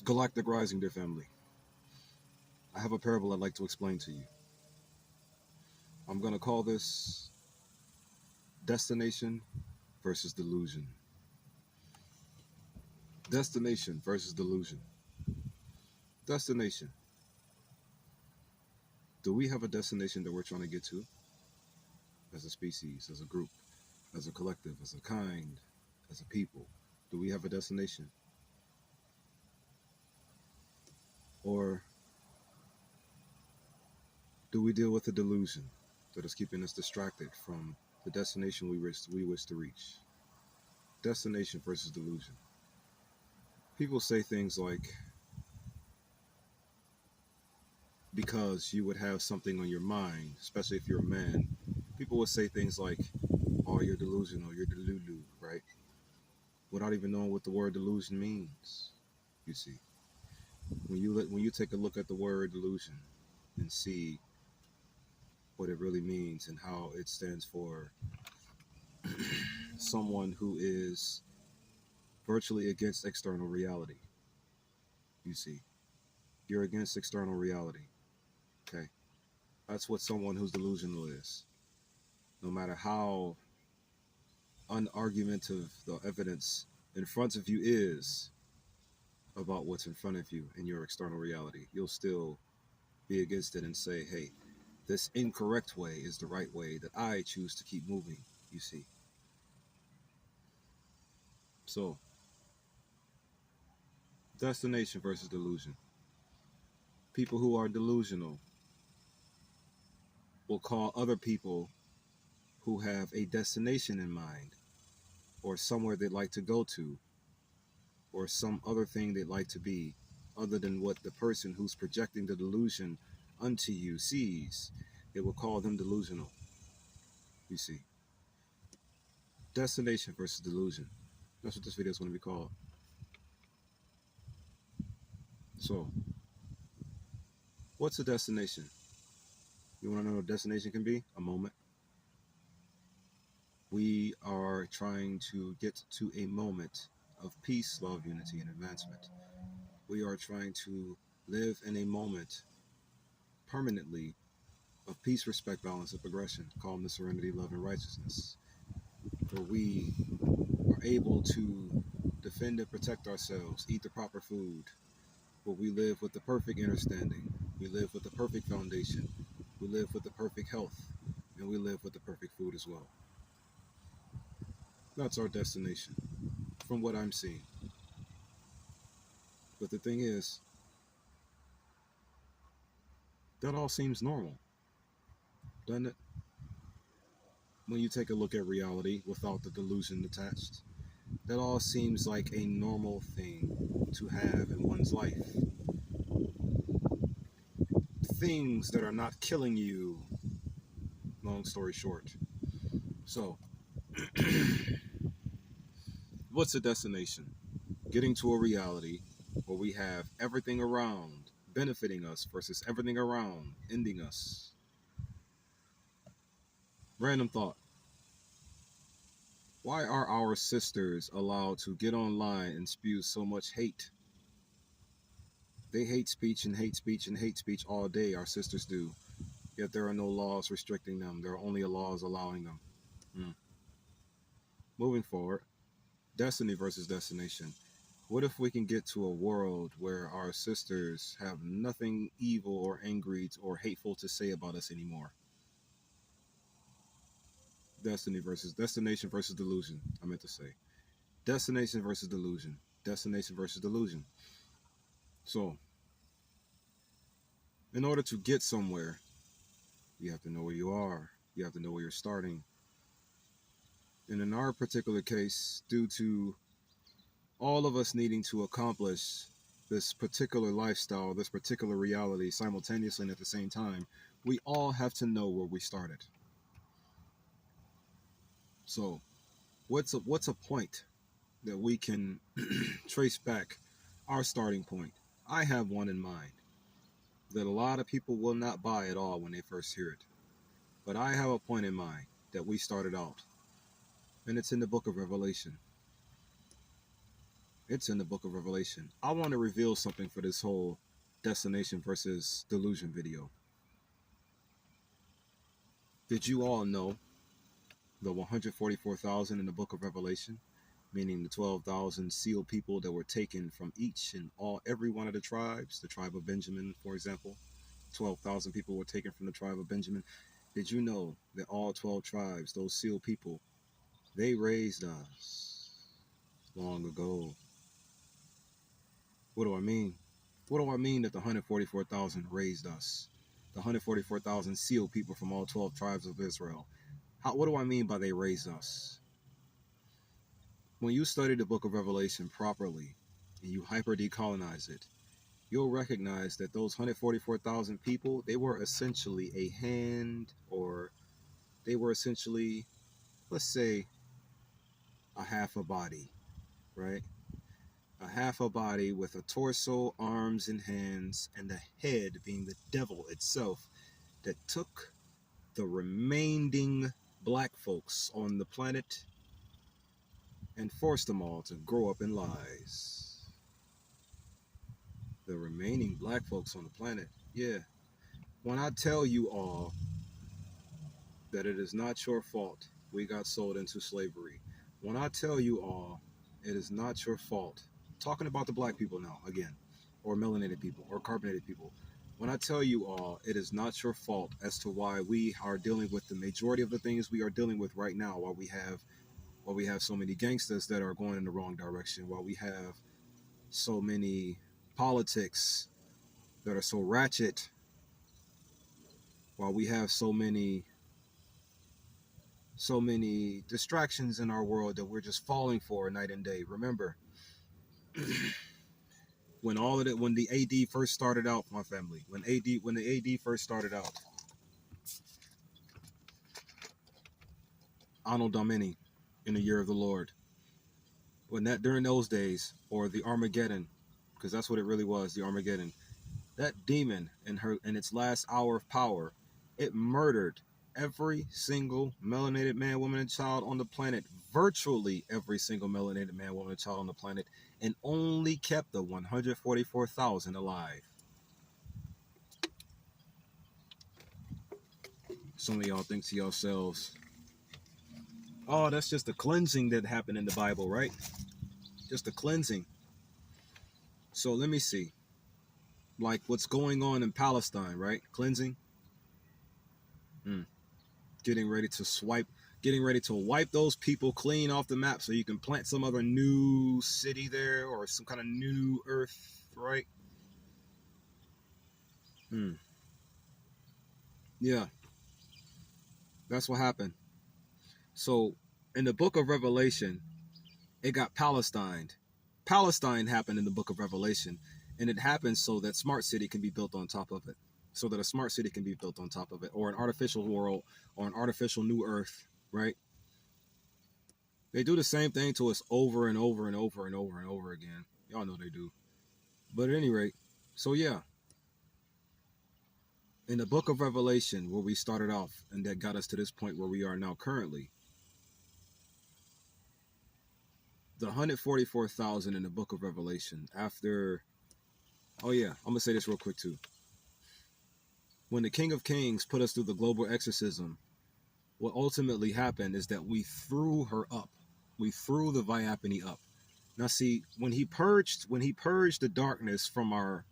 Galactic Rising, dear family. I have a parable I'd like to explain to you. I'm going to call this destination versus delusion. Destination versus delusion. Destination. Do we have a destination that we're trying to get to as a species, as a group, as a collective, as a kind, as a people? Do we have a destination? Or do we deal with a delusion that is keeping us distracted from the destination we wish to reach? Destination versus delusion. People say things like, because you would have something on your mind, especially if you're a man, people would say things like, oh, you're delusional, you're delulu, right? Without even knowing what the word delusion means, you see. When you take a look at the word delusion and see what it really means and how it stands for someone who is virtually against external reality, you see. You're against external reality, okay? That's what someone who's delusional is. No matter how unargumentative the evidence in front of you is about what's in front of you in your external reality, you'll still be against it and say, hey, this incorrect way is the right way that I choose to keep moving, you see. So, destination versus delusion. People who are delusional will call other people who have a destination in mind or somewhere they'd like to go to or some other thing they'd like to be other than what the person who's projecting the delusion unto you sees. They will call them delusional, you see. Destination versus delusion. That's what this video is going to be called. So, what's a destination? You want to know what a destination can be? A moment. We are trying to get to a moment of peace, love, unity, and advancement. We are trying to live in a moment permanently of peace, respect, balance, and progression, calmness, serenity, love, and righteousness, where we are able to defend and protect ourselves, eat the proper food, where we live with the perfect understanding, we live with the perfect foundation, we live with the perfect health, and we live with the perfect food as well. That's our destination, from what I'm seeing. But the thing is, that all seems normal, doesn't it? When you take a look at reality without the delusion attached, that all seems like a normal thing to have in one's life. Things that are not killing you, long story short. So, what's a destination? Getting to a reality where we have everything around benefiting us versus everything around ending us. Random thought. Why are our sisters allowed to get online and spew so much hate? They hate speech and hate speech and hate speech all day, our sisters do. Yet there are no laws restricting them. There are only laws allowing them. Moving forward, destiny versus destination. What if we can get to a world where our sisters have nothing evil or angry or hateful to say about us anymore? Destiny versus destination versus delusion. I meant to say destination versus delusion. Destination versus delusion. So, in order to get somewhere, you have to know where you are. You have to know where you're starting. And in our particular case, due to all of us needing to accomplish this particular lifestyle, this particular reality simultaneously and at the same time, we all have to know where we started. So, what's a point that we can trace back our starting point? I have one in mind that a lot of people will not buy at all when they first hear it. But I have a point in mind that we started out, and it's in the book of Revelation. It's in the book of Revelation. I want to reveal something for this whole destination versus delusion video. Did you all know the 144,000 in the book of Revelation, meaning the 12,000 sealed people that were taken from each and every one of the tribes, the tribe of Benjamin, for example? 12,000 people were taken from the tribe of Benjamin. Did you know that all 12 tribes, those sealed people, they raised us long ago? What do I mean? What do I mean that the 144,000 raised us? The 144,000 sealed people from all 12 tribes of Israel. What do I mean by they raised us? When you study the book of Revelation properly and you hyper decolonize it, you'll recognize that those 144,000 people, they were essentially a hand, or they were essentially, let's say, a half a body, right? A half a body with a torso, arms, and hands, and the head being the devil itself that took the remaining black folks on the planet and forced them all to grow up in lies. The remaining black folks on the planet. Yeah. When I tell you all that it is not your fault we got sold into slavery, when I tell you all it is not your fault, talking about the black people now again, or melanated people, or carbonated people, when I tell you all it is not your fault as to why we are dealing with the majority of the things we are dealing with right now, while we have so many gangsters that are going in the wrong direction, while we have so many politics that are so ratchet, while we have so many distractions in our world that we're just falling for night and day. Remember, when the AD first started out, my family, when the AD first started out, Anno Domini, in the year of the Lord, during those days, or the Armageddon, because that's what it really was, the Armageddon. That demon in its last hour of power, it murdered every single melanated man, woman, and child on the planet, virtually every single melanated man, woman, and child on the planet, and only kept the 144,000 alive. Some of y'all think to yourselves, oh, that's just the cleansing that happened in the Bible, right? Just the cleansing. So let me see. Like what's going on in Palestine, right? Cleansing. Getting ready to wipe those people clean off the map so you can plant some other new city there, or some kind of new earth, right? Yeah, that's what happened. So in the book of Revelation, it got Palestine. Palestine happened in the book of Revelation, and it happened so that smart city can be built on top of it. So that a smart city can be built on top of it, or an artificial world, or an artificial new earth, right? They do the same thing to us over and over and over and over and over again. Y'all know they do. But at any rate, so yeah, in the book of Revelation, where we started off and that got us to this point where we are now currently, the 144,000 in the book of Revelation, after, oh yeah, I'm going to say this real quick too. When the King of Kings put us through the global exorcism, what ultimately happened is that we threw her up. We threw the Viapany up. Now see, when he purged the darkness from our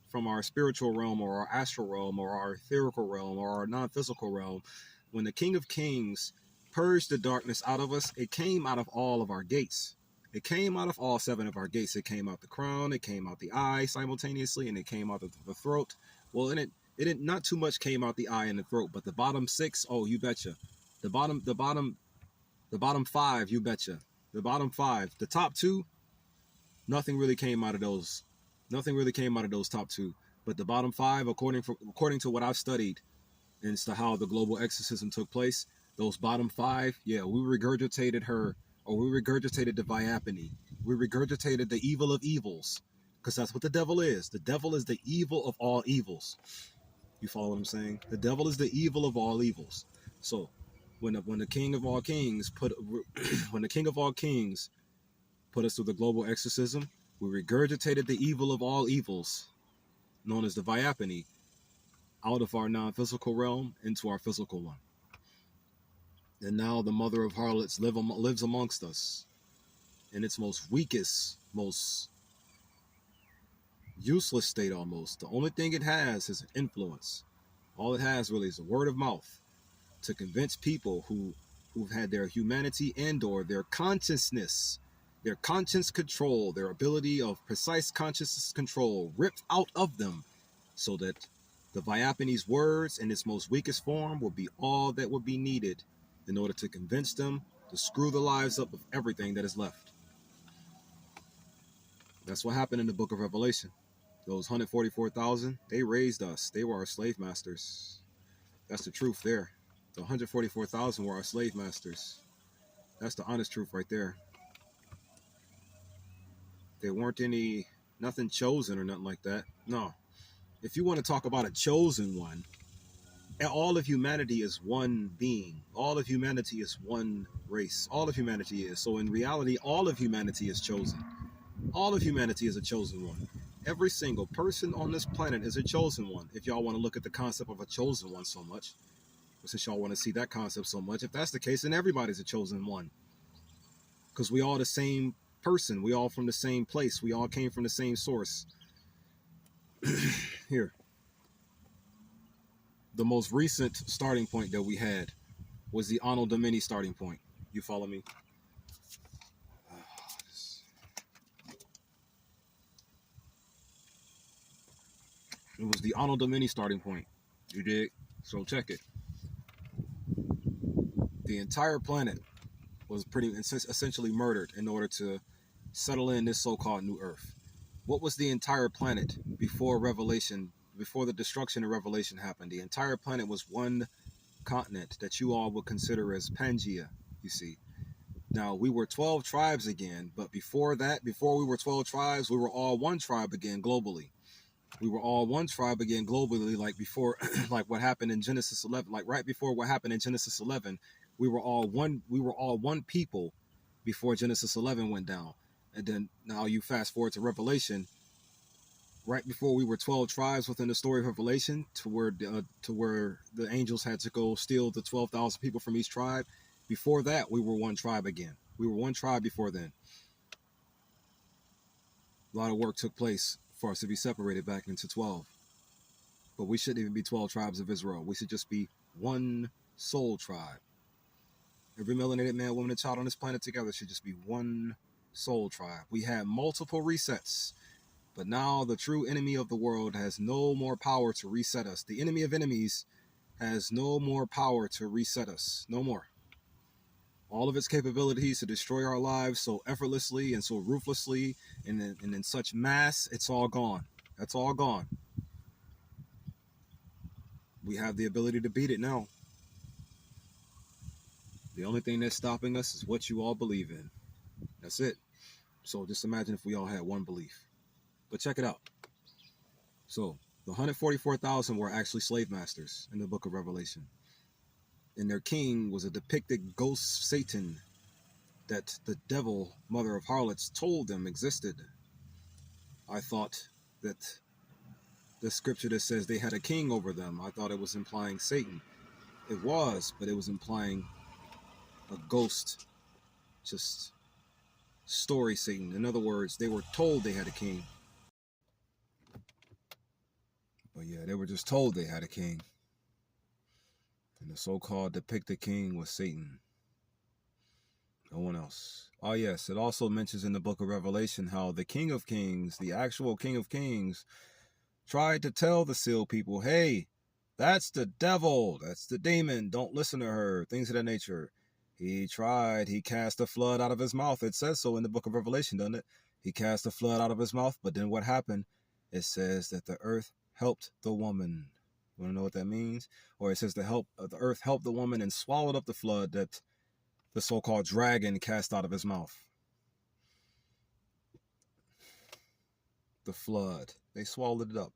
spiritual realm, or our astral realm, or our etherical realm, or our non-physical realm, when the King of Kings purged the darkness out of us, it came out of all of our gates. It came out of all 7 of our gates. It came out the crown, it came out the eye simultaneously, and it came out of the throat. Well, it didn't, not too much came out the eye and the throat, but the bottom 6, oh, you betcha. The bottom 5, you betcha. The bottom 5, the top 2, nothing really came out of those. Nothing really came out of those top 2. But the bottom 5, according to what I've studied, and as to how the global exorcism took place, those bottom 5, yeah, we regurgitated her, or we regurgitated the Viapany. We regurgitated the evil of evils, because that's what the devil is. The devil is the evil of all evils. You follow what I'm saying? The devil is the evil of all evils. So, when the King of all Kings put us through the global exorcism, We regurgitated the evil of all evils, known as the Viapany, out of our non-physical realm into our physical one. And now the mother of harlots lives amongst us in its most weakest, most useless state almost. The only thing it has is influence. All it has really is a word of mouth to convince people who've had their humanity and or their consciousness, their conscience control, their ability of precise consciousness control ripped out of them, so that the Viapany's words in its most weakest form will be all that would be needed in order to convince them to screw the lives up of everything that is left. That's what happened in the book of Revelation. Those 144,000, they raised us. They were our slave masters. That's the truth there. The 144,000 were our slave masters. That's the honest truth right there. There weren't nothing chosen or nothing like that. No. If you want to talk about a chosen one, all of humanity is one being. All of humanity is one race. All of humanity is. So in reality, all of humanity is chosen. All of humanity is a chosen one. Every single person on this planet is a chosen one. If y'all want to look at the concept of a chosen one so much, since y'all want to see that concept so much, if that's the case, then everybody's a chosen one. Because we all the same person. We all from the same place. We all came from the same source. Here. The most recent starting point that we had was the Anno Domini starting point. You follow me? It was the Anno Domini starting point. You dig? So check it. The entire planet was essentially murdered in order to settle in this so-called new Earth. What was the entire planet before Revelation, before the destruction of Revelation happened? The entire planet was one continent that you all would consider as Pangea, you see. Now, we were 12 tribes again, but before that, before we were 12 tribes, we were all one tribe again globally. We were all one tribe again globally, like before, like what happened in Genesis 11, like right before what happened in Genesis 11, we were all one people before Genesis 11 went down. And then now you fast forward to Revelation, right before we were 12 tribes within the story of Revelation, to where the angels had to go steal the 12,000 people from each tribe. Before that, we were one tribe again. We were one tribe before then. A lot of work took place for us to be separated back into 12. But we shouldn't even be 12 tribes of Israel. We should just be one soul tribe. Every melanated man, woman, and child on this planet together should just be one soul tribe. We had multiple resets, but now the true enemy of the world has no more power to reset us. The enemy of enemies has no more power to reset us. No more. All of its capabilities to destroy our lives so effortlessly and so ruthlessly and in such mass, it's all gone. That's all gone. We have the ability to beat it now. The only thing that's stopping us is what you all believe in. That's it. So just imagine if we all had one belief. But check it out. So the 144,000 were actually slave masters in the book of Revelation. And their king was a depicted ghost Satan that the devil, mother of harlots, told them existed. I thought that the scripture that says they had a king over them, I thought it was implying Satan. It was, but it was implying a ghost, just story Satan. In other words, they were told they had a king. But yeah, they were just told they had a king. And the so-called depicted king was Satan. No one else. Oh yes, it also mentions in the book of Revelation how the King of Kings, the actual King of Kings, tried to tell the seal people, hey, that's the devil, that's the demon, don't listen to her, things of that nature. He cast a flood out of his mouth. It says so in the book of Revelation, doesn't it? He cast a flood out of his mouth, but then what happened? It says that the earth helped the woman. You want to know what that means? Or it says the earth helped the woman and swallowed up the flood that the so-called dragon cast out of his mouth. The flood. They swallowed it up.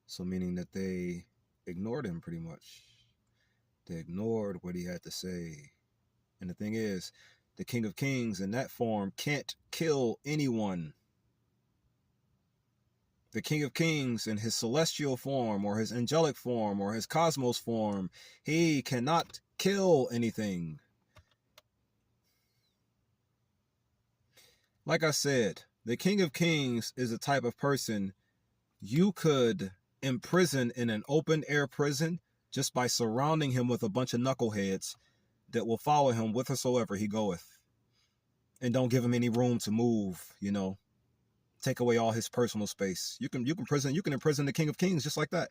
So meaning that they ignored him pretty much. They ignored what he had to say. And the thing is, the King of Kings in that form can't kill anyone. The King of Kings in his celestial form or his angelic form or his cosmos form, he cannot kill anything. Like I said, the King of Kings is a type of person you could imprison in an open air prison just by surrounding him with a bunch of knuckleheads that will follow him whithersoever he goeth and don't give him any room to move, take away all his personal space. You can imprison the King of Kings just like that.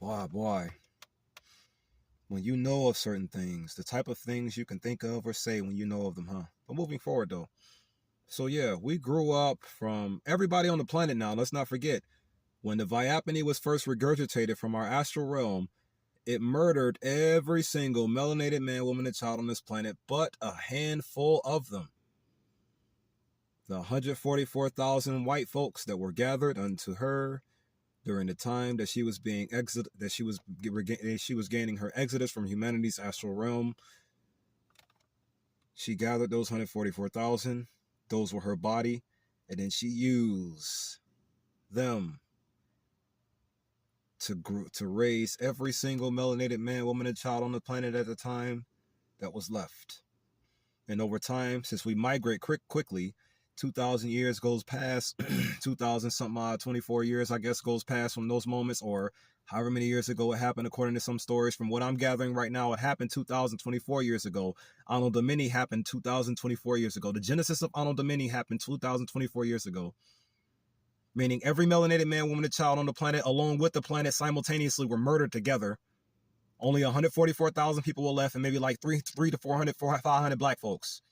Boy. When you know of certain things, the type of things you can think of or say when you know of them, huh? But moving forward though. So yeah, we grew up from everybody on the planet now. Let's not forget, when the Viapany was first regurgitated from our astral realm, it murdered every single melanated man, woman, and child on this planet, but a handful of them. The 144,000 white folks that were gathered unto her during the time that she was being she was gaining her exodus from humanity's astral realm. She gathered those 144,000. Those were her body, and then she used them to raise every single melanated man, woman, and child on the planet at the time that was left. And over time, since we migrate quickly, 2,000 years goes past, 2,000 something odd, 24 years, I guess, goes past from those moments, or however many years ago it happened, according to some stories. From what I'm gathering right now, it happened 2,024 years ago. Anno Domini happened 2,024 years ago. The genesis of Anno Domini happened 2,024 years ago. Meaning every melanated man, woman, and child on the planet, along with the planet, simultaneously were murdered together. Only 144,000 people were left, and maybe like 300 to 400, 500 black folks.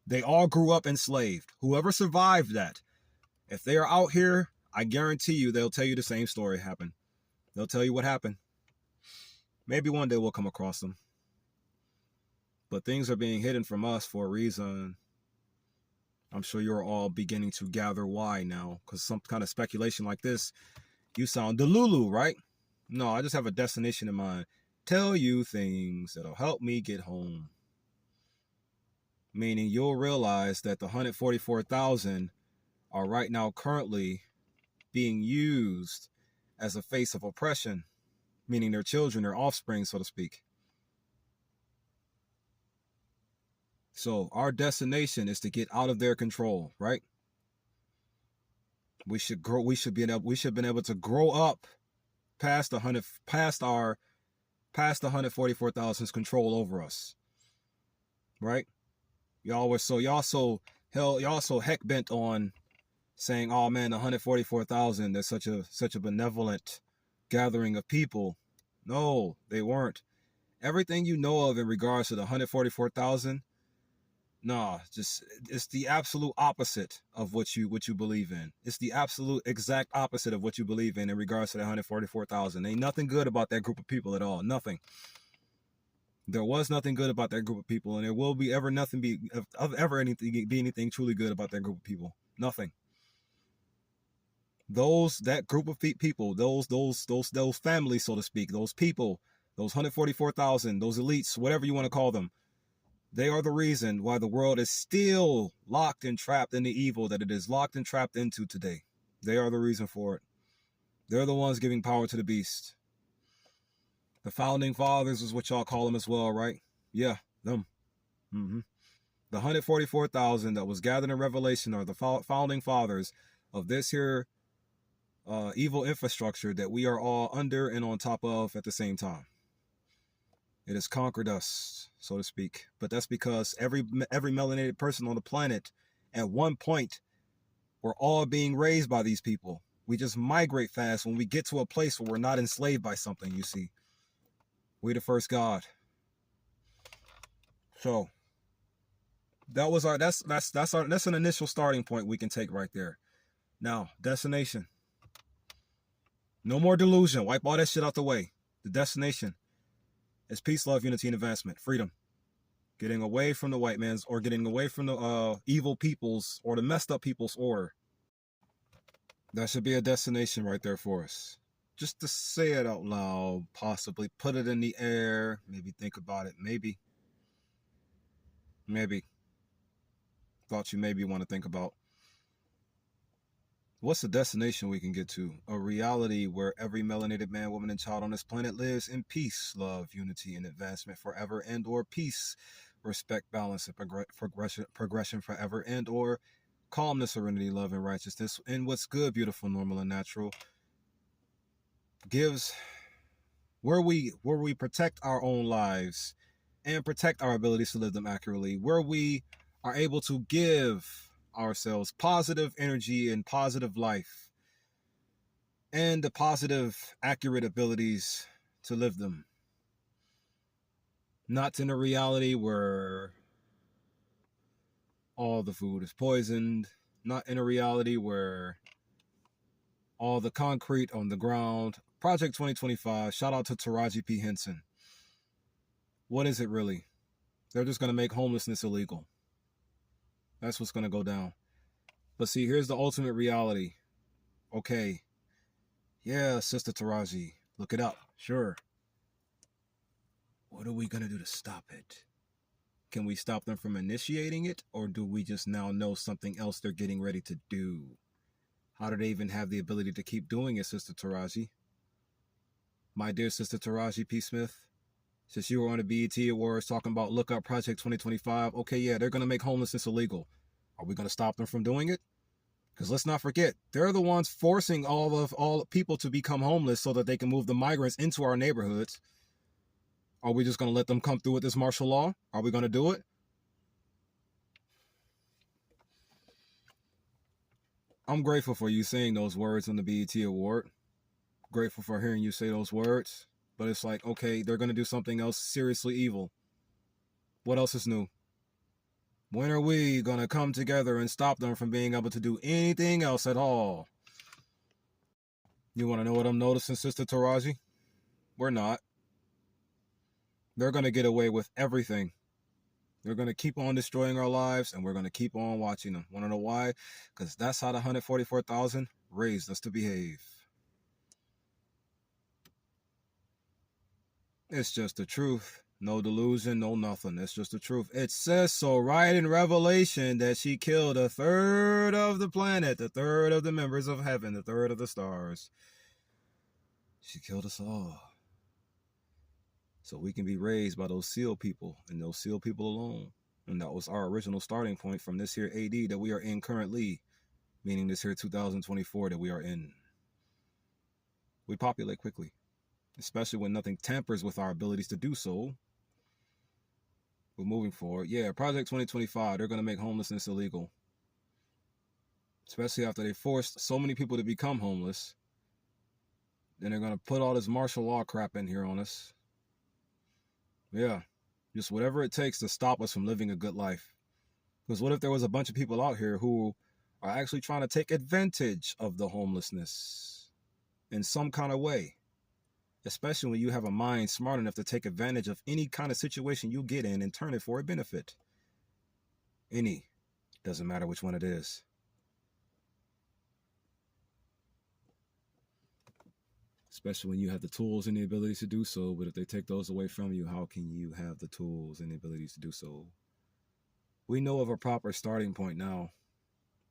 They all grew up enslaved. Whoever survived that, if they are out here, I guarantee you they'll tell you the same story happened. They'll tell you what happened. Maybe one day we'll come across them. But things are being hidden from us for a reason. I'm sure you're all beginning to gather why now, because some kind of speculation like this, you sound delulu, right? No, I just have a destination in mind. Tell you things that'll help me get home. Meaning you'll realize that the 144,000 are right now currently being used as a face of oppression, meaning their children, their offspring, so to speak. So our destination is to get out of their control, right? We should grow. We should have been able to grow up past the 144,000's control over us, right? Y'all so heck bent on saying, "Oh man, 144,000. They're such a benevolent gathering of people." No, they weren't. Everything you know of in regards to the 144,000. Nah, it's the absolute opposite of what you believe in. It's the absolute exact opposite of what you believe in regards to the 144,000. Ain't nothing good about that group of people at all. Nothing. There was nothing good about that group of people, and there will be anything truly good about that group of people. Nothing. That group of people, those families, so to speak, those people, those 144,000, those elites, whatever you want to call them. They are the reason why the world is still locked and trapped in the evil that it is locked and trapped into today. They are the reason for it. They're the ones giving power to the beast. The founding fathers is what y'all call them as well, right? Yeah, them. The 144,000 that was gathered in Revelation are the founding fathers of this here evil infrastructure that we are all under and on top of at the same time. It has conquered us, so to speak. But that's because every melanated person on the planet, at one point, we're all being raised by these people. We just migrate fast when we get to a place where we're not enslaved by something, you see. We the first God. So that's an initial starting point we can take right there. Now, destination. No more delusion. Wipe all that shit out the way. The destination is peace, love, unity, and advancement. Freedom. Getting away from the white man's, or getting away from the evil people's, or the messed up people's order. That should be a destination right there for us. Just to say it out loud, possibly put it in the air, maybe think about it, maybe. Thought you maybe want to think about. What's the destination we can get to? A reality where every melanated man, woman, and child on this planet lives in peace, love, unity, and advancement forever, and or peace, respect, balance, and progression forever, and or calmness, serenity, love, and righteousness. And what's good, beautiful, normal, and natural gives where we protect our own lives and protect our abilities to live them accurately, where we are able to give ourselves positive energy and positive life and the positive, accurate abilities to live them. Not in a reality where all the food is poisoned, not in a reality where all the concrete on the ground. Project 2025, shout out to Taraji P. Henson. What is it really? They're just going to make homelessness illegal. That's what's going to go down. But see, here's the ultimate reality. Okay. Yeah, Sister Taraji, look it up. Sure. What are we going to do to stop it? Can we stop them from initiating it? Or do we just now know something else they're getting ready to do? How do they even have the ability to keep doing it, Sister Taraji? My dear Sister Taraji P. Smith, since you were on the BET Awards talking about look up Project 2025, okay, yeah, they're going to make homelessness illegal. Are we going to stop them from doing it? Because let's not forget, they're the ones forcing all people to become homeless so that they can move the migrants into our neighborhoods. Are we just going to let them come through with this martial law? Are we going to do it? I'm grateful for you saying those words on the BET Award. Grateful for hearing you say those words. But it's like, okay, they're going to do something else seriously evil. What else is new? When are we going to come together and stop them from being able to do anything else at all? You want to know what I'm noticing, Sister Taraji? We're not. They're going to get away with everything. They're going to keep on destroying our lives, and we're going to keep on watching them. Want to know why? Because that's how the 144,000 raised us to behave. It's just the truth. No delusion, no nothing. It's just the truth. It says so right in Revelation that she killed a third of the planet, a third of the members of heaven, a third of the stars. She killed us all. So we can be raised by those seal people and those seal people alone. And that was our original starting point from this here AD that we are in currently, meaning this here 2024 that we are in. We populate quickly, especially when nothing tampers with our abilities to do so. We're moving forward. Yeah, Project 2025, they're going to make homelessness illegal. Especially after they forced so many people to become homeless. Then they're going to put all this martial law crap in here on us. Yeah, just whatever it takes to stop us from living a good life. Because what if there was a bunch of people out here who are actually trying to take advantage of the homelessness in some kind of way? Especially when you have a mind smart enough to take advantage of any kind of situation you get in and turn it for a benefit. Any. Doesn't matter which one it is. Especially when you have the tools and the abilities to do so. But if they take those away from you, how can you have the tools and the abilities to do so? We know of a proper starting point now.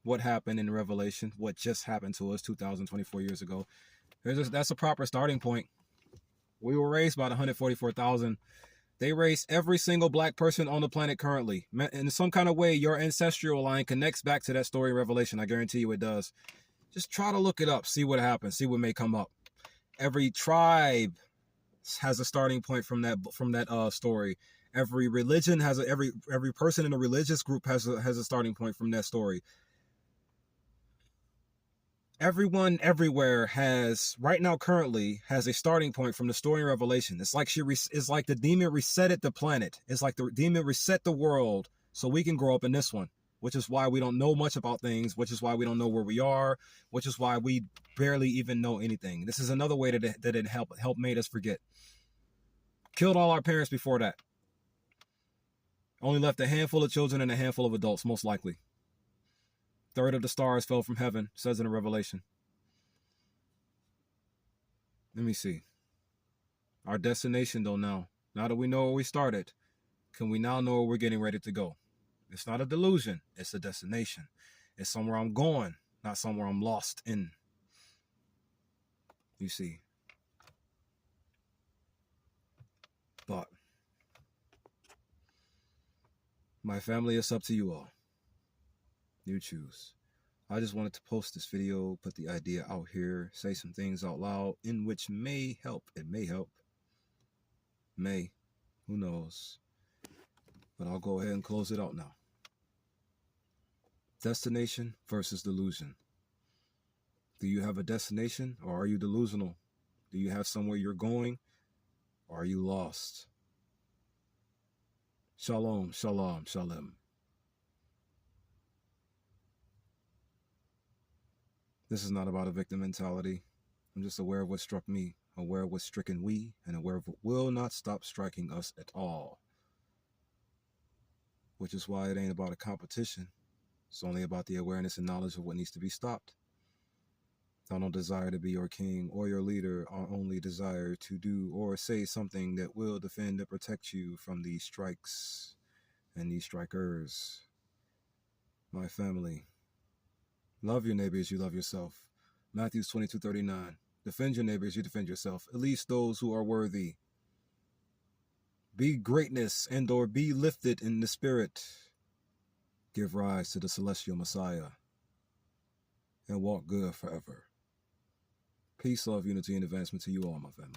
What happened in Revelation, what just happened to us 2024 years ago. That's a proper starting point. We were raised by the 144,000. They raised every single black person on the planet currently. In some kind of way, your ancestral line connects back to that story in Revelation. I guarantee you it does. Just try to look it up, see what happens, see what may come up. Every tribe has a starting point from that story. Every religion has every person in a religious group has a starting point from that story. Everyone everywhere right now currently has a starting point from the story in Revelation. It's like it's like the demon resetted the planet. It's like the demon reset the world so we can grow up in this one, which is why we don't know much about things, which is why we don't know where we are, which is why we barely even know anything. This is another way that it helped made us forget. Killed all our parents before that. Only left a handful of children and a handful of adults, most likely. Third of the stars fell from heaven, says in the Revelation. Let me see. Our destination, though, now that we know where we started, can we now know where we're getting ready to go? It's not a delusion. It's a destination. It's somewhere I'm going. not somewhere I'm lost in. You see. But my family, it's up to you all. You choose. I just wanted to post this video, put the idea out here, say some things out loud in which may help. It may help. May. Who knows? But I'll go ahead and close it out now. Destination versus delusion. Do you have a destination or are you delusional? Do you have somewhere you're going or are you lost? Shalom, shalom, shalom. This is not about a victim mentality. I'm just aware of what struck me, aware of what's stricken we, and aware of what will not stop striking us at all. Which is why it ain't about a competition. It's only about the awareness and knowledge of what needs to be stopped. I don't desire to be your king or your leader. I only desire to do or say something that will defend and protect you from these strikes and these strikers. My family. Love your neighbor as you love yourself. Matthew 22:39. Defend your neighbor as you defend yourself, at least those who are worthy. Be greatness and or be lifted in the spirit. Give rise to the celestial Messiah. And walk good forever. Peace, love, unity, and advancement to you all, my family.